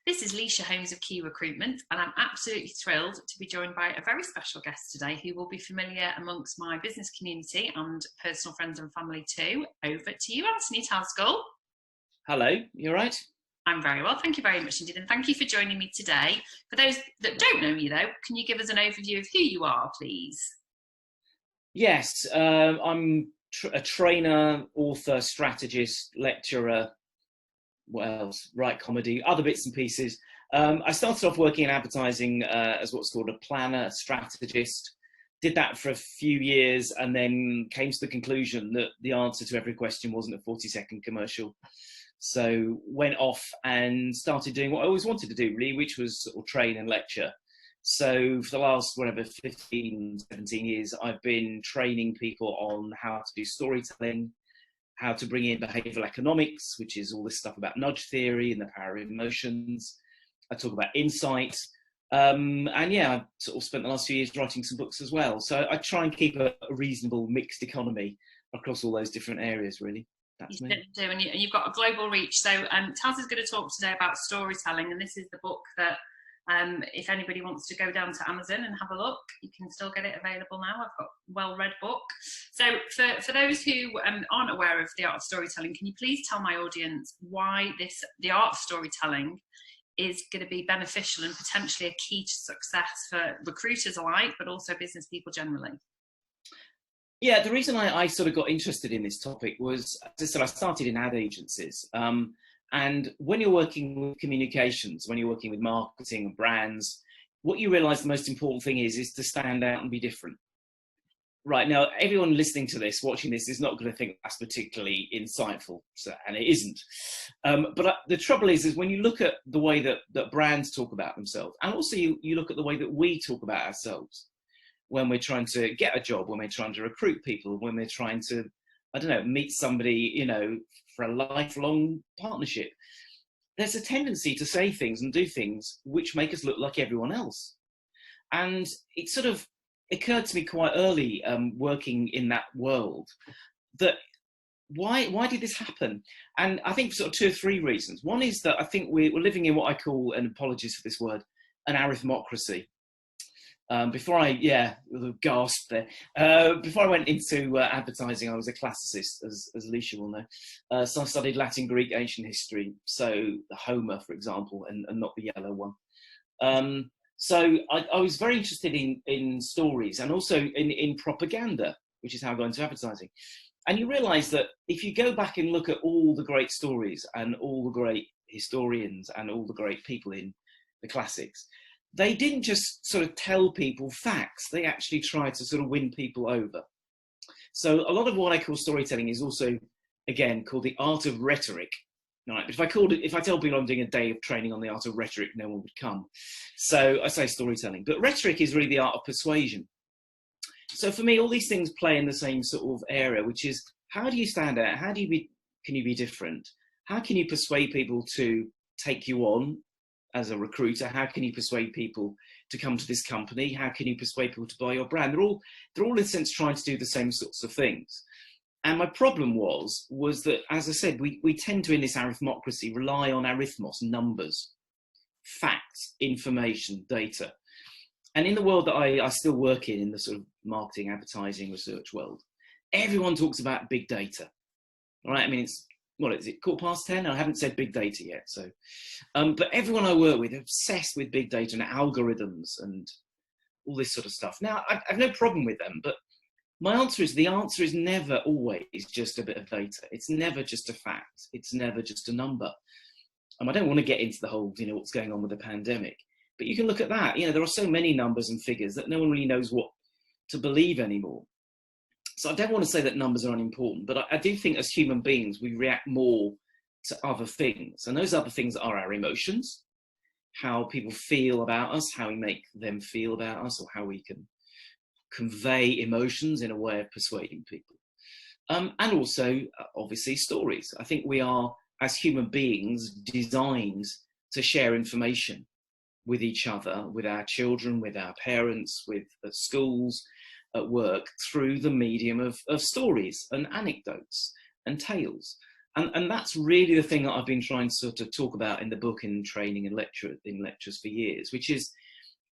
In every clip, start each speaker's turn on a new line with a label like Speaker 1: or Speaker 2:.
Speaker 1: This is Leisha Holmes of Key Recruitment, and I'm absolutely thrilled to be joined by a very special guest today who will be familiar amongst my business community and personal friends and family too. Over to you, Anthony Tasgal.
Speaker 2: Hello, you all right?
Speaker 1: I'm very well, thank you very much indeed, and thank you for joining me today. For those that don't know you though, can you give us an overview of who you are, please?
Speaker 2: Yes, I'm a trainer, author, strategist, lecturer, what else? Write comedy, other bits and pieces. I started off working in advertising as what's called a planner, a strategist. Did that for a few years and then came to the conclusion that the answer to every question wasn't a 40-second commercial. So went off and started doing what I always wanted to do, really, which was sort of train and lecture. So for the last, 15, 17 years, I've been training people on how to do storytelling, how to bring in behavioral economics, which is all this stuff about nudge theory and the power of emotions. I talk about insight. And yeah, I've sort of spent the last few years writing some books as well. So I try and keep a reasonable mixed economy across all those different areas, really. That's me.
Speaker 1: Do, and you've got a global reach. So Taz is going to talk today about storytelling, and this is the book that if anybody wants to go down to Amazon and have a look, you can still get it available now. I've got a well-read book. So for those who aren't aware of the art of storytelling, can you please tell my audience why the art of storytelling is going to be beneficial and potentially a key to success for recruiters alike, but also business people generally?
Speaker 2: Yeah, the reason I sort of got interested in this topic was, as I said, I started in ad agencies. And when you're working with communications, when you're working with marketing and brands, what you realise the most important thing is to stand out and be different. Right, now, everyone listening to this, watching this, is not going to think that's particularly insightful, and it isn't. But the trouble is when you look at the way that brands talk about themselves, and also you look at the way that we talk about ourselves, when we're trying to get a job, when we're trying to recruit people, when we're trying to, I don't know, meet somebody, for a lifelong partnership, there's a tendency to say things and do things which make us look like everyone else. And it sort of occurred to me quite early, working in that world, that why did this happen? And I think sort of two or three reasons. One is that I think we're living in what I call, and apologies for this word, an arithmocracy. Before I gasped there. Before I went into advertising, I was a classicist, as Leisha will know. So I studied Latin, Greek, ancient history. So Homer, for example, and not the yellow one. So I was very interested in stories and also in propaganda, which is how I got into advertising. And you realise that if you go back and look at all the great stories and all the great historians and all the great people in the classics, they didn't just sort of tell people facts, they actually tried to sort of win people over. So a lot of what I call storytelling is also, again, called the art of rhetoric. Right? But if I tell people I'm doing a day of training on the art of rhetoric, no one would come. So I say storytelling. But rhetoric is really the art of persuasion. So for me, all these things play in the same sort of area, which is, how do you stand out? Can you be different? How can you persuade people to take you on as a recruiter? How can you persuade people to come to this company? How can you persuade people to buy your brand? They're all in a sense trying to do the same sorts of things. And my problem was that, as I said, we tend to, in this arithmocracy, rely on arithmos, numbers, facts, information, data. And in the world that I still work in the sort of marketing, advertising, research world, everyone talks about big data, right? I mean, what is it, 10:15? I haven't said big data yet. So, but everyone I work with are obsessed with big data and algorithms and all this sort of stuff. Now, I have no problem with them, but my answer is, the answer is never always just a bit of data. It's never just a fact. It's never just a number. I don't want to get into the whole, what's going on with the pandemic, but you can look at that. There are so many numbers and figures that no one really knows what to believe anymore. So I don't want to say that numbers are unimportant, but I do think as human beings, we react more to other things. And those other things are our emotions, how people feel about us, how we make them feel about us, or how we can convey emotions in a way of persuading people. And also, obviously, stories. I think we are, as human beings, designed to share information with each other, with our children, with our parents, with at schools, at work, through the medium of stories and anecdotes and tales. And that's really the thing that I've been trying to sort of talk about in the book, in training and lectures for years, which is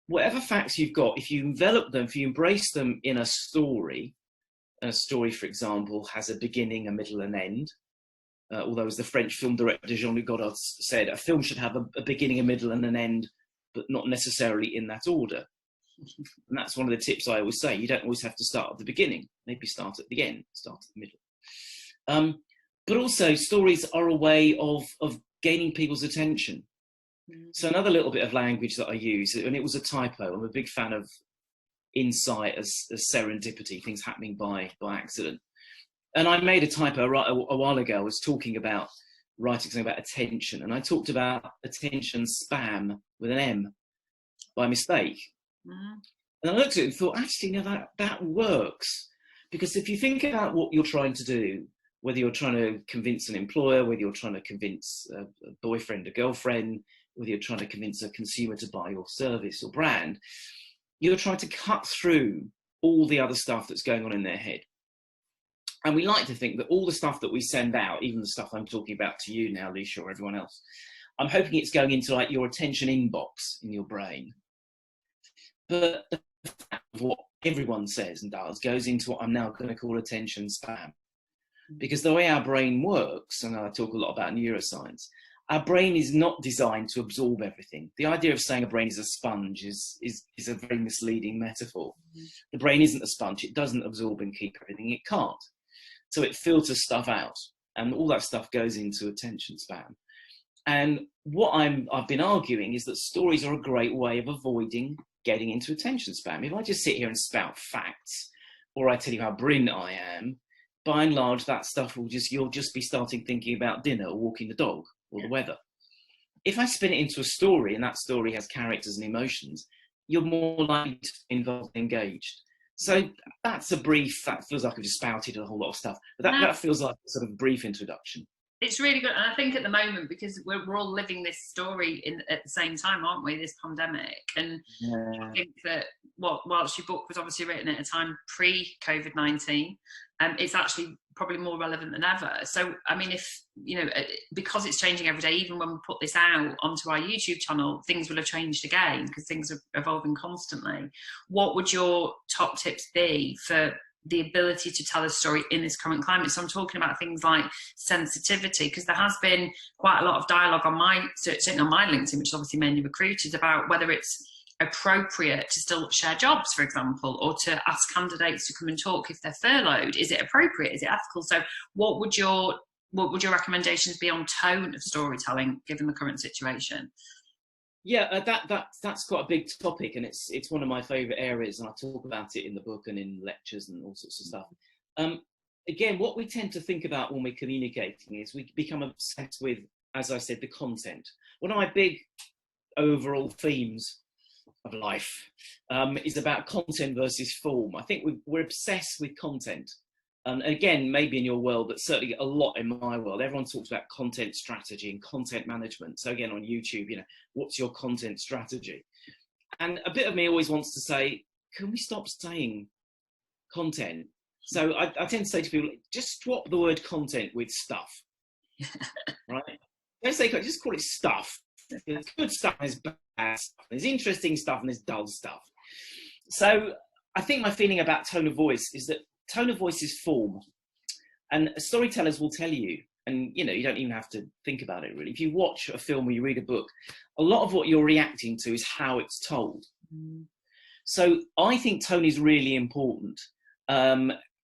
Speaker 2: whatever facts you've got, if you envelop them, if you embrace them in a story, and a story, for example, has a beginning, a middle, and end. Although, as the French film director Jean-Luc Godard said, a film should have a beginning, a middle, and an end, but not necessarily in that order. And that's one of the tips I always say. You don't always have to start at the beginning. Maybe start at the end, start at the middle. But also, stories are a way of gaining people's attention. So another little bit of language that I use, and it was a typo. I'm a big fan of insight as serendipity, things happening by accident. And I made a typo a while ago. I was talking about writing something about attention, and I talked about attention spam with an M by mistake. And I looked at it and thought, actually, no, that works. Because if you think about what you're trying to do, whether you're trying to convince an employer, whether you're trying to convince a boyfriend, a girlfriend, whether you're trying to convince a consumer to buy your service or brand, you're trying to cut through all the other stuff that's going on in their head. And we like to think that all the stuff that we send out, even the stuff I'm talking about to you now, Alicia, or everyone else, I'm hoping it's going into like your attention inbox in your brain. But the fact of what everyone says and does goes into what I'm now going to call attention spam. Because the way our brain works, and I talk a lot about neuroscience, our brain is not designed to absorb everything. The idea of saying a brain is a sponge is a very misleading metaphor. The brain isn't a sponge. It doesn't absorb and keep everything. It can't. So it filters stuff out, and all that stuff goes into attention spam. And what I've been arguing is that stories are a great way of avoiding getting into attention spam. If I just sit here and spout facts, or I tell you how brilliant I am, by and large, that stuff you'll just be starting thinking about dinner or walking the dog or the weather. If I spin it into a story, and that story has characters and emotions, you're more likely to be involved and engaged. So that's a brief, that feels like I've just spouted a whole lot of stuff, but that feels like a sort of brief introduction.
Speaker 1: It's really good. And I think at the moment, because we're all living this story at the same time, aren't we, this pandemic? And I think that whilst your book was obviously written at a time pre-COVID-19, it's actually probably more relevant than ever. So, I mean, if, because it's changing every day, even when we put this out onto our YouTube channel, things will have changed again because things are evolving constantly. What would your top tips be for the ability to tell a story in this current climate? So I'm talking about things like sensitivity, because there has been quite a lot of dialogue on certainly on my LinkedIn, which is obviously mainly recruiters, about whether it's appropriate to still share jobs, for example, or to ask candidates to come and talk if they're furloughed. Is it appropriate? Is it ethical? So what would your recommendations be on tone of storytelling given the current situation?
Speaker 2: Yeah, that's quite a big topic, and it's one of my favourite areas, and I talk about it in the book and in lectures and all sorts of stuff. Again, what we tend to think about when we're communicating is we become obsessed with, as I said, the content. One of my big overall themes of life is about content versus form. I think we're obsessed with content. And again, maybe in your world, but certainly a lot in my world, everyone talks about content strategy and content management. So again, on YouTube, what's your content strategy? And a bit of me always wants to say, can we stop saying content? So I tend to say to people, just swap the word content with stuff, right? Don't say, just call it stuff. There's good stuff, there's bad stuff, there's interesting stuff, and there's dull stuff. So I think my feeling about tone of voice is that tone of voice is form, and storytellers will tell you, and you don't even have to think about it really. If you watch a film or you read a book, a lot of what you're reacting to is how it's told. So I think tone is really important.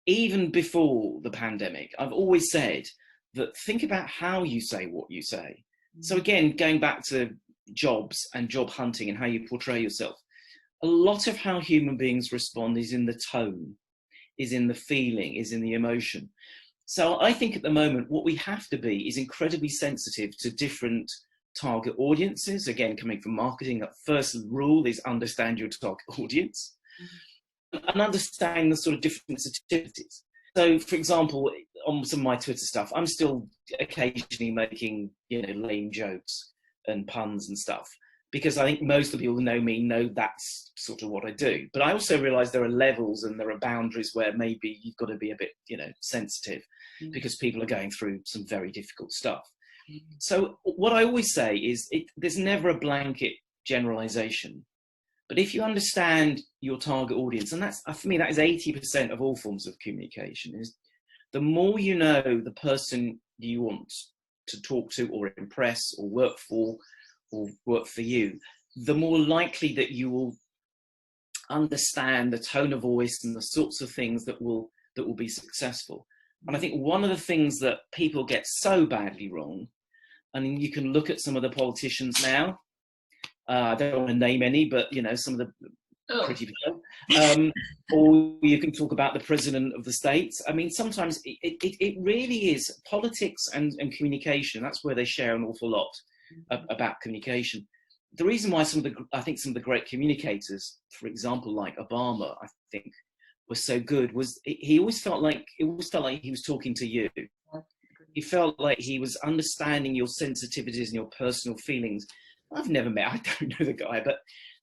Speaker 2: Even before the pandemic, I've always said that think about how you say what you say. So again, going back to jobs and job hunting and how you portray yourself, a lot of how human beings respond is in the tone, is in the feeling, is in the emotion. So I think at the moment, what we have to be is incredibly sensitive to different target audiences. Again, coming from marketing, that first rule is understand your target audience and understand the sort of different sensitivities. So for example, on some of my Twitter stuff, I'm still occasionally making, lame jokes and puns and stuff. because I think most of the people who know me know that's sort of what I do. But I also realise there are levels and there are boundaries where maybe you've got to be a bit, sensitive, because people are going through some very difficult stuff. So what I always say is there's never a blanket generalisation. But if you understand your target audience, and that's, for me, that is 80% of all forms of communication, is the more you know the person you want to talk to or impress or work for you, the more likely that you will understand the tone of voice and the sorts of things that will be successful. And I think one of the things that people get so badly wrong, and you can look at some of the politicians now, I don't want to name any, but some of the pretty big, or you can talk about the president of the States. I mean, sometimes it really is politics and communication. That's where they share an awful lot about communication. The reason why I think some of the great communicators, for example, like Obama, I think, was so good was he always felt like he was talking to you. He felt like he was understanding your sensitivities and your personal feelings. I've never met, I don't know the guy, but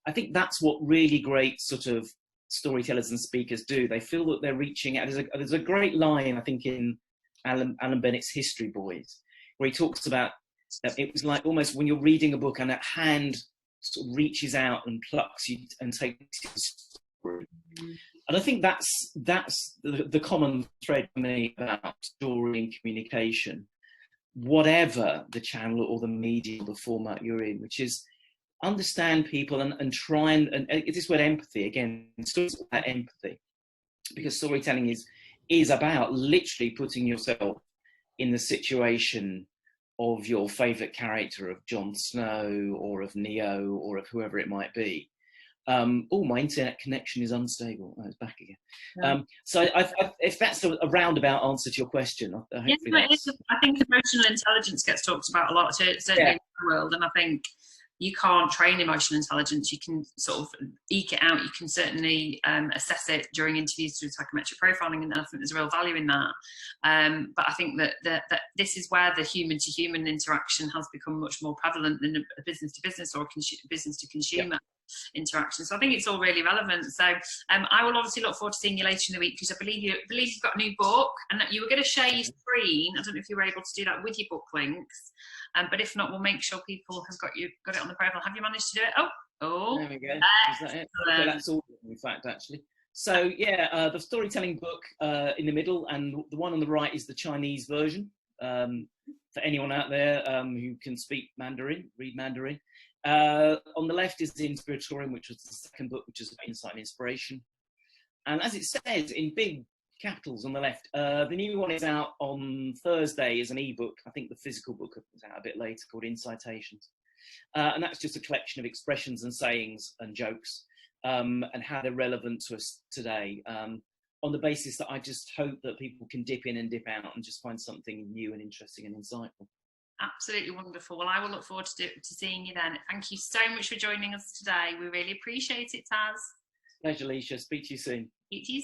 Speaker 2: I think that's what really great sort of storytellers and speakers do. They feel that they're reaching out. There's a great line, I think, in Alan Bennett's History Boys, where he talks about it was like almost when you're reading a book and a hand sort of reaches out and plucks you and takes you through. And I think that's the common thread for me about story and communication, whatever the channel or the medium, the format you're in, which is understand people and try and it is where empathy, again, it's about empathy, because storytelling is about literally putting yourself in the situation of your favourite character, of Jon Snow or of Neo or of whoever it might be. My internet connection is unstable. Oh, it's back again. Yeah. So if that's a roundabout answer to your question, hopefully
Speaker 1: I think emotional intelligence gets talked about a lot, certainly in the world, and I think you can't train emotional intelligence. You can sort of eke it out. You can certainly assess it during interviews through psychometric profiling, and I think there's real value in that. But I think that this is where the human-to-human interaction has become much more prevalent than a business-to-business or business-to-consumer interaction. So I think it's all really relevant. So I will obviously look forward to seeing you later in the week, because I believe you've got a new book, and that you were going to share your screen. I don't know if you were able to do that with your book links. But if not, we'll make sure people have got it on the profile. Have you managed to do it? Oh,
Speaker 2: there we go. Is that it? Okay, that's all, in fact, actually. So yeah, the storytelling book in the middle, and the one on the right is the Chinese version. For anyone out there who can read Mandarin. On the left is the Inspiratorium, which was the second book, which is about insight and inspiration. And as it says in big capitals on the left, the new one is out on Thursday as an ebook. I think the physical book was out a bit later, called Incitations. And that's just a collection of expressions and sayings and jokes, and how they're relevant to us today, on the basis that I just hope that people can dip in and dip out and just find something new and interesting and insightful.
Speaker 1: Absolutely wonderful. Well, I will look forward to seeing you then. Thank you so much for joining us today. We really appreciate it, Tas.
Speaker 2: Pleasure, Leisha. Speak to you soon.
Speaker 1: Speak to you